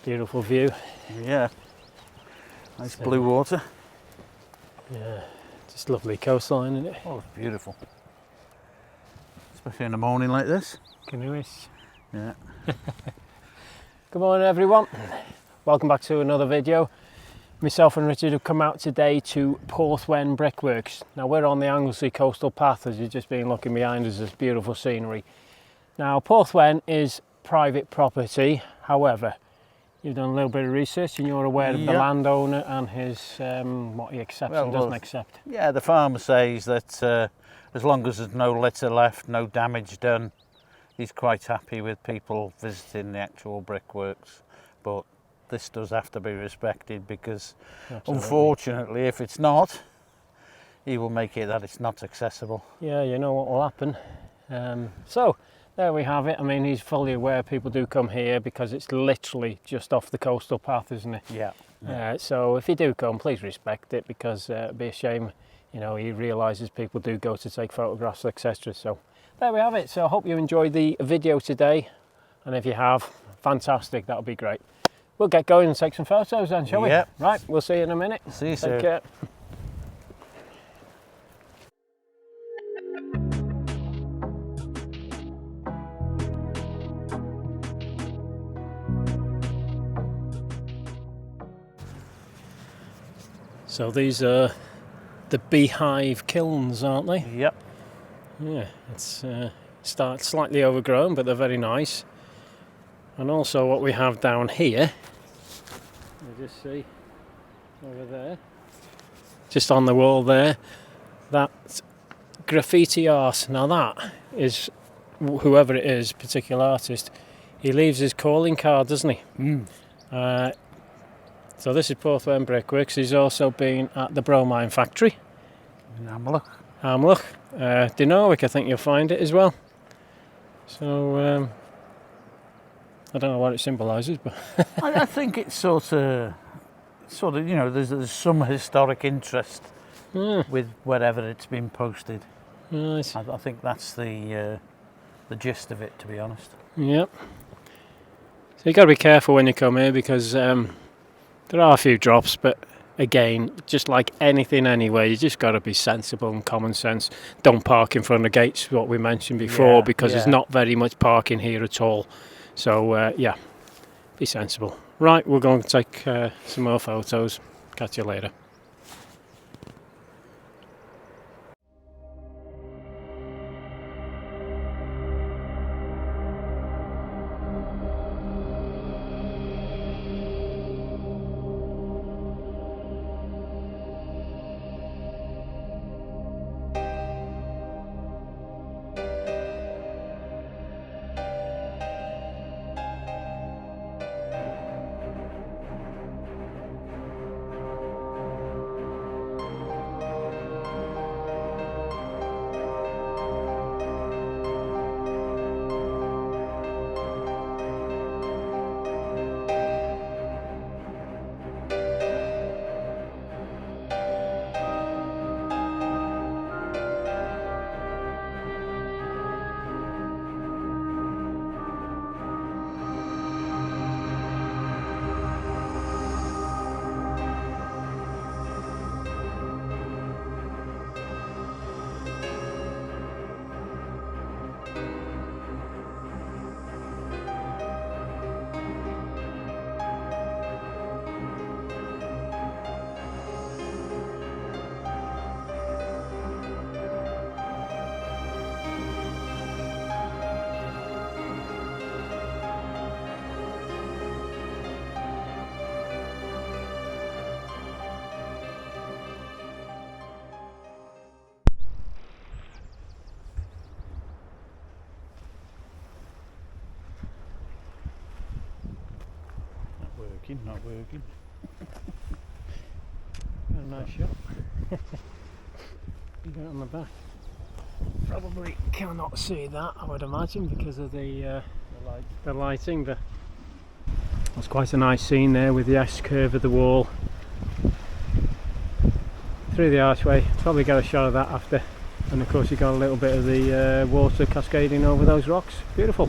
Beautiful view. Yeah. Nice blue water. Yeah, just lovely coastline, isn't it? Oh, it's beautiful. Especially in a morning like this. Canoeists. Yeah. Good morning everyone. Welcome back to another video. Myself and Richard have come out today to Porthwen brickworks. Now we're on the Anglesey coastal path, as you've just been looking behind us. There's beautiful scenery. Now Porthwen is private property, however, you've done a little bit of research and you're aware of the landowner and his what he accepts and doesn't accept. Yeah, the farmer says that as long as there's no litter left, no damage done, he's quite happy with people visiting the actual brickworks. But this does have to be respected because unfortunately if it's not, he will make it that it's not accessible. Yeah, you know what will happen. So there we have it. I mean, he's fully aware people do come here because it's literally just off the coastal path, isn't it? Yeah. So if you do come, please respect it, because it'd be a shame, you know, he realises people do go to take photographs, etc. So there we have it. So I hope you enjoyed the video today, and if you have, fantastic, that'll be great. We'll get going and take some photos then, shall we? Yep. Right, we'll see you in a minute. See you soon. Take care. So these are the beehive kilns, aren't they? Yep. Yeah, it's starts slightly overgrown, but they're very nice. And also what we have down here, you just see over there, just on the wall there, that graffiti art. Now that is, whoever it is, particular artist, he leaves his calling card, doesn't he? So this is Porthwen brickworks. He's also been at the bromine factory in Amlwch. Dinowick, I think you'll find it as well. So I don't know what it symbolises, but I think it's sort of, you know, there's some historic interest with wherever it's been posted. Nice. I think that's the gist of it, to be honest. Yep. So you've got to be careful when you come here, because there are a few drops, but again, just like anything anyway, you just got to be sensible and common sense. Don't park in front of gates, what we mentioned before, because there's not very much parking here at all. So yeah, be sensible. Right, we're going to take some more photos. Catch you later. Not working. A nice shot. You got it on the back. Probably cannot see that, I would imagine, because of the lighting, but that's quite a nice scene there with the S-curve of the wall through the archway. Probably get a shot of that after, and of course you got a little bit of the water cascading over those rocks. Beautiful.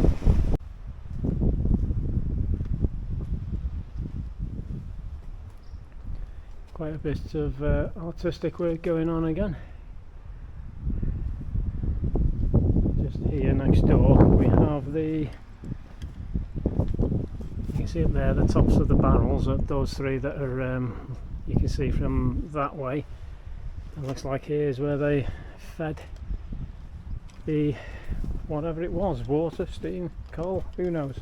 quite a bit of artistic work going on again. Just here next door we have the, you can see up there the tops of the barrels, those three that are you can see from that way. It looks like here's where they fed the whatever it was, water, steam, coal, who knows.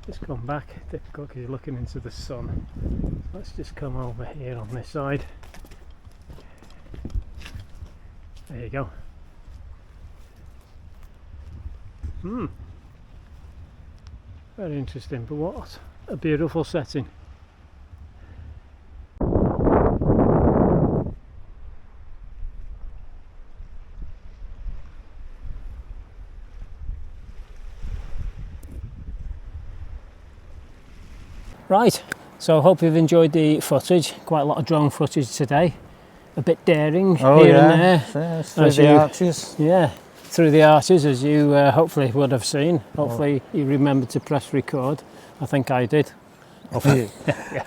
Just come back, difficult because you're looking into the sun. Let's just come over here on this side. There you go. Very interesting, but what a beautiful setting. Right, so I hope you've enjoyed the footage. Quite a lot of drone footage today. A bit daring here and there. Yeah, through the arches. Yeah, through the arches, as you hopefully would have seen. Hopefully you remembered to press record. I think I did. Yeah.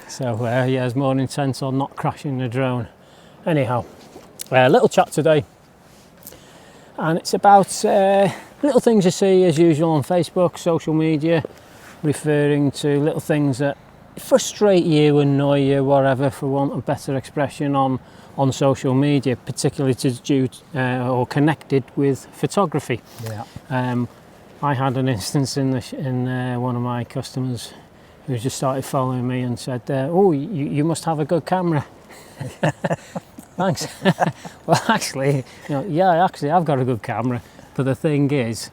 So yeah, it's more intense on not crashing the drone. Anyhow, a little chat today. And it's about little things you see as usual on Facebook, social media, referring to little things that frustrate you, annoy you, whatever, for want of better expression on social media, particularly to do or connected with photography. Yeah. I had an instance in one of my customers who just started following me and said, "Oh, you must have a good camera." Thanks. Well, actually, I've got a good camera, but the thing is,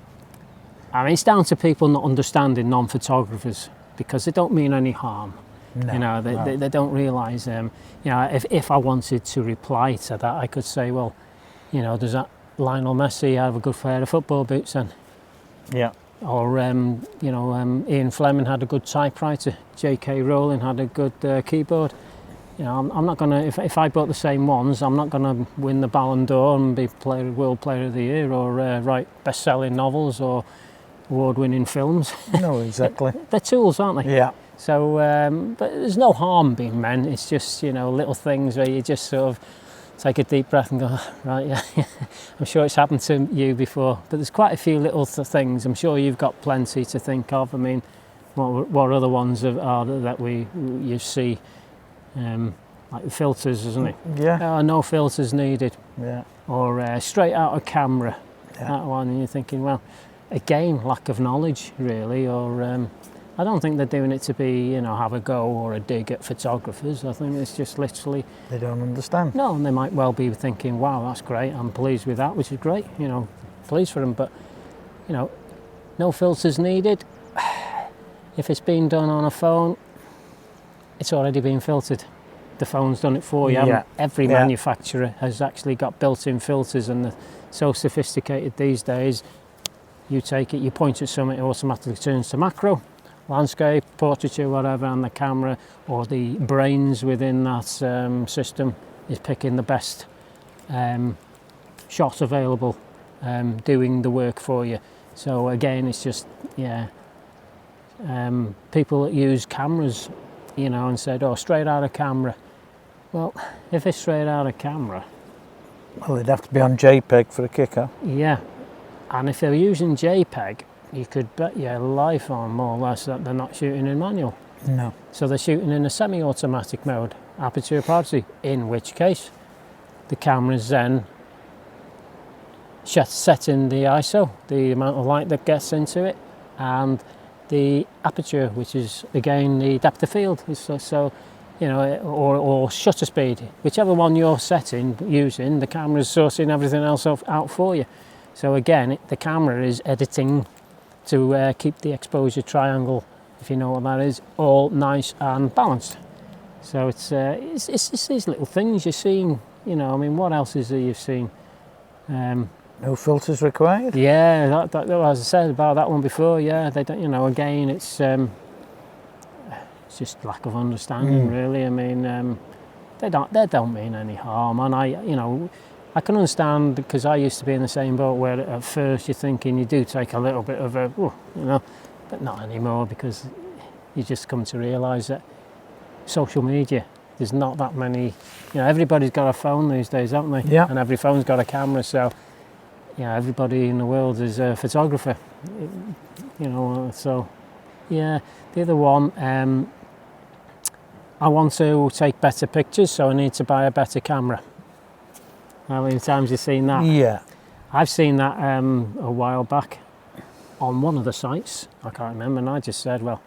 I mean, it's down to people not understanding non-photographers, because they don't mean any harm. No, They don't realise, if I wanted to reply to that, I could say, well, does that Lionel Messi have a good pair of football boots then? Yeah. Or, Ian Fleming had a good typewriter, J.K. Rowling had a good keyboard. I'm not going to, if I bought the same ones, I'm not going to win the Ballon d'Or and be World Player of the Year or write best-selling novels or award-winning films. No, exactly. They're tools, aren't they? Yeah. So, but there's no harm being meant. It's just, little things where you just sort of take a deep breath and go, right, yeah. I'm sure it's happened to you before, but there's quite a few little things. I'm sure you've got plenty to think of. I mean, what other ones are that you see? Like the filters, isn't it? Yeah. No filters needed. Yeah. Or straight out of camera. Yeah. That one, and you're thinking, well, again, lack of knowledge, really. Or I don't think they're doing it to be, have a go or a dig at photographers. I think it's just literally they don't understand. No, and they might well be thinking, wow, that's great. I'm pleased with that, which is great. Pleased for them. But no filters needed. If it's been done on a phone, it's already been filtered. The phone's done it for you. Yeah. Every manufacturer has actually got built-in filters, and they're so sophisticated these days. You take it, you point at something, it automatically turns to macro, landscape, portraiture, whatever, and the camera or the brains within that system is picking the best shot available, doing the work for you. So again, it's just, people that use cameras, and said, oh, straight out of camera. Well, if it's straight out of camera... Well, it'd have to be on JPEG for a kicker. Yeah, and if they're using JPEG, you could bet your life on, more or less, that they're not shooting in manual. No. So they're shooting in a semi-automatic mode, aperture privacy, in which case the camera's then setting the ISO, the amount of light that gets into it, and the aperture, which is again the depth of field, or shutter speed, whichever one you're using, the camera's sorting everything else out for you. So again, the camera is editing to keep the exposure triangle, if you know what that is, all nice and balanced. So it's these little things you've seen. What else is there you've seen? No filters required? Yeah, that, as I said about that one before, yeah, they don't, again, it's just lack of understanding, really. I mean, they don't mean any harm, and I can understand, because I used to be in the same boat where at first you're thinking you do take a little bit of a, but not anymore, because you just come to realise that social media. There's not that many, everybody's got a phone these days, haven't they? Yeah. And every phone's got a camera, so everybody in the world is a photographer. So yeah. The other one, I want to take better pictures, so I need to buy a better camera. How many times have you seen that? Yeah. I've seen that a while back on one of the sites, I can't remember, and I just said, well,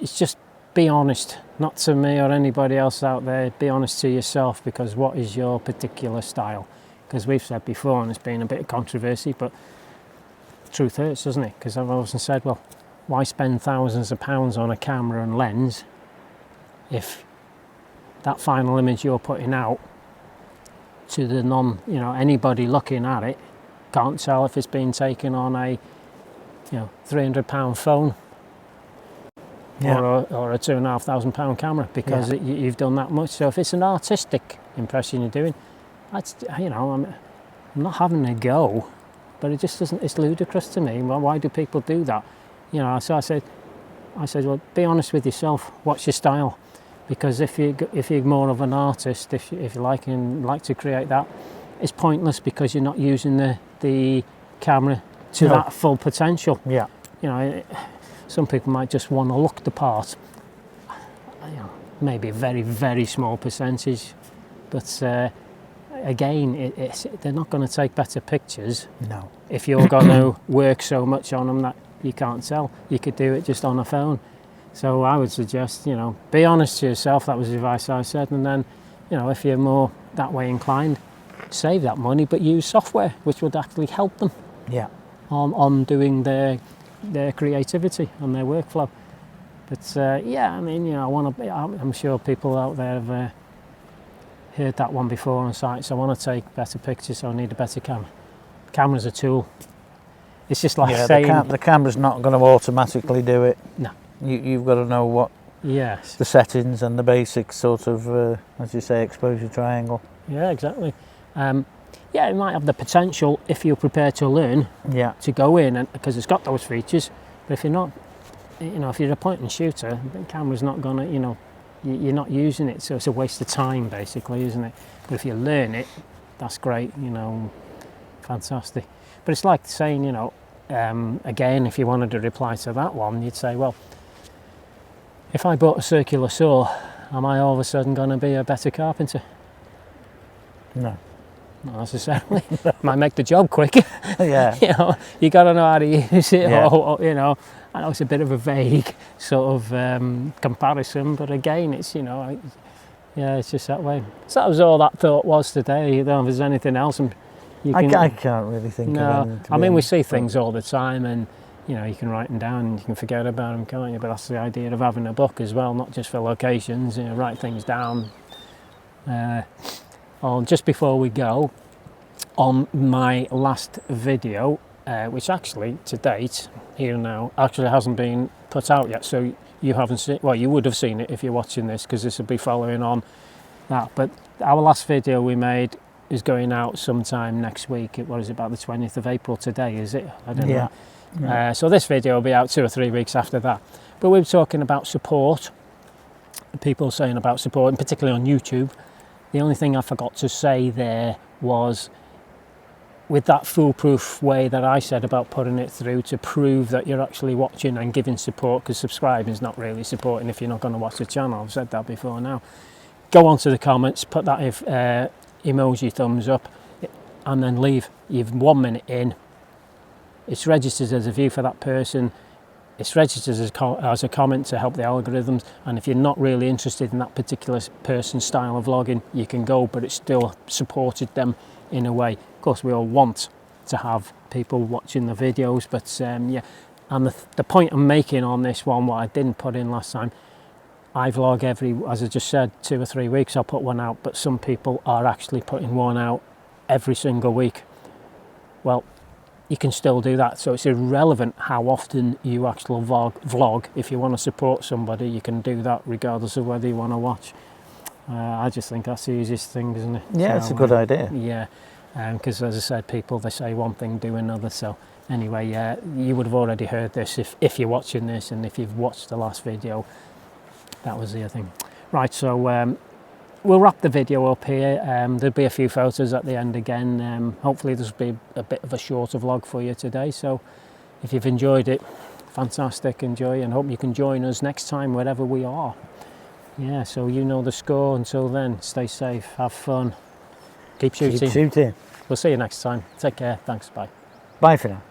it's just be honest, not to me or anybody else out there, be honest to yourself, because what is your particular style? Because we've said before, and it's been a bit of controversy, but truth hurts, doesn't it? Because I've often said, well, why spend thousands of pounds on a camera and lens if that final image you're putting out to the anybody looking at it can't tell if it's been taken on a £300 phone or a £2,500 camera, because you've done that much. So if it's an artistic impression you're doing, that's, I'm not having a go, but it just doesn't, it's ludicrous to me. Why do people do that? So I said, well, be honest with yourself. What's your style? Because if you're more of an artist, if you like to create that, it's pointless, because you're not using the camera to that full potential. Yeah. Some people might just want to look the part. Maybe a very, very small percentage, but again, they're not going to take better pictures. No. If you're going to work so much on them that you can't tell, you could do it just on a phone. So I would suggest, be honest to yourself. That was the advice I said. And then, if you're more that way inclined, save that money, but use software which would actually help them. Yeah. On doing their creativity and their workflow. But I'm sure people out there have heard that one before on sites. I want to take better pictures, so I need a better camera. Camera's a tool. It's just like saying the camera's not going to automatically do it. No. You've got to know what the settings and the basic sort of, as you say, exposure triangle. Yeah, exactly. It might have the potential, if you're prepared to learn, to go in, and because it's got those features. But if you're not, if you're a point and shooter, the camera's not gonna, you're not using it, so it's a waste of time, basically, isn't it? But if you learn it, that's great, fantastic. But it's like saying, again, if you wanted to reply to that one, you'd say, well, if I bought a circular saw, am I all of a sudden going to be a better carpenter? No. Not necessarily. Might make the job quicker. Yeah. You got to know how to use it. Yeah. Or, I know it's a bit of a vague sort of comparison, but again, it's it's just that way. So that was all that thought was today. If there's anything else, I can't really think of anything. I mean, we see things all the time, and you can write them down and you can forget about them, can't you? But that's the idea of having a book as well, not just for locations. Write things down. Just before we go, on my last video, which actually to date here now actually hasn't been put out yet, so you haven't seen. Well, you would have seen it if you're watching this, because this will be following on that. But our last video we made is going out sometime next week. What is it, about the 20th of April today, is it? I don't know. Yeah. So this video will be out 2 or 3 weeks after that. But we were talking about support, people saying about support, and particularly on YouTube. The only thing I forgot to say there was, with that foolproof way that I said about putting it through to prove that you're actually watching and giving support, because subscribing is not really supporting if you're not going to watch the channel. I've said that before now. Go onto the comments, put that emoji thumbs up, and then leave. You've 1 minute in. It's registered as a view for that person. It's registered as a comment to help the algorithms, and if you're not really interested in that particular person's style of vlogging, you can go, but it's still supported them in a way. Of course, we all want to have people watching the videos, but and the point I'm making on this one, what I didn't put in last time, I vlog as I just said, 2 or 3 weeks I'll put one out, but some people are actually putting one out every single week. Well, you can still do that, so it's irrelevant how often you actually vlog. If you want to support somebody, you can do that regardless of whether you want to watch. I just think that's the easiest thing, isn't it? Yeah, it's a good idea. Yeah. because as I said, people, they say one thing, do another. So anyway, you would have already heard this if you're watching this, and if you've watched the last video, that was the thing. Right, so we'll wrap the video up here. There'll be a few photos at the end again. Hopefully this will be a bit of a shorter vlog for you today. So if you've enjoyed it, fantastic, enjoy, and hope you can join us next time wherever we are. Yeah, so you know the score. Until then, stay safe, have fun, keep shooting. Keep shooting. We'll see you next time. Take care. Thanks. Bye. Bye for now.